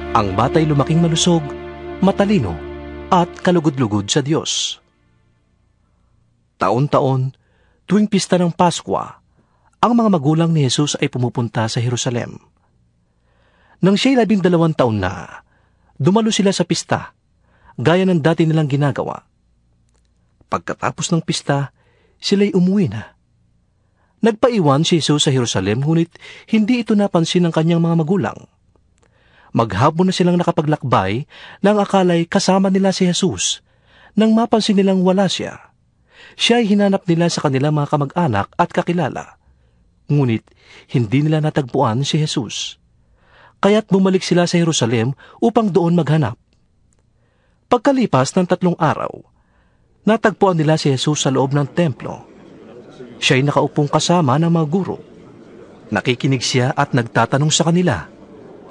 Ang batay lumaking malusog, matalino, at kalugod-lugod sa Diyos. Taon-taon, tuwing pista ng Paskwa, ang mga magulang ni Jesus ay pumupunta sa Jerusalem. Nang siya'y 12 taon na, dumalo sila sa pista, gaya ng dati nilang ginagawa. Pagkatapos ng pista, sila'y umuwi na. Nagpaiwan si Jesus sa Jerusalem, ngunit hindi ito napansin ng kanyang mga magulang. Maghapon na silang nakapaglakbay nang akala'y kasama nila si Jesus. Nang mapansin nilang wala siya, siya'y hinanap nila sa kanilang mga kamag-anak at kakilala. Ngunit hindi nila natagpuan si Jesus. Kaya't bumalik sila sa Jerusalem upang doon maghanap. Pagkalipas ng 3 araw, natagpuan nila si Jesus sa loob ng templo. Siya'y nakaupong kasama ng mga guro. Nakikinig siya at nagtatanong sa kanila.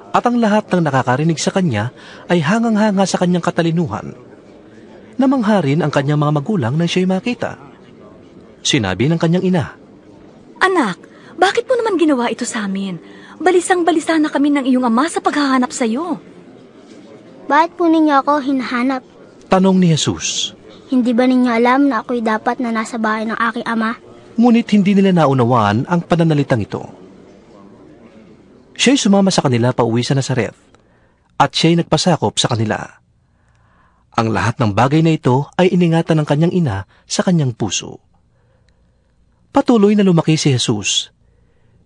At ang lahat ng nakakarinig sa kanya ay hangang-hanga sa kanyang katalinuhan. Namangha rin ang kanyang mga magulang nang siya'y makita. Sinabi ng kanyang ina, "Anak, bakit mo naman ginawa ito sa amin? Balisang-balisa na kami ng iyong ama sa paghahanap sa iyo." Bakit po ninyo ako hinahanap? tanong ni Jesus. Hindi ba ninyo alam na ako'y dapat na nasa bahay ng aking ama? Ngunit hindi nila naunawaan ang pananalitang ito. Siya'y sumama sa kanila pauwi sa Nazaret, at siya'y nagpasakop sa kanila. Ang lahat ng bagay na ito ay iningatan ng kanyang ina sa kanyang puso. Patuloy na lumaki si Jesus.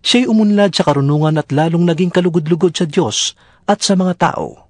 Siya'y umunlad sa karunungan at lalong naging kalugod-lugod sa Diyos at sa mga tao.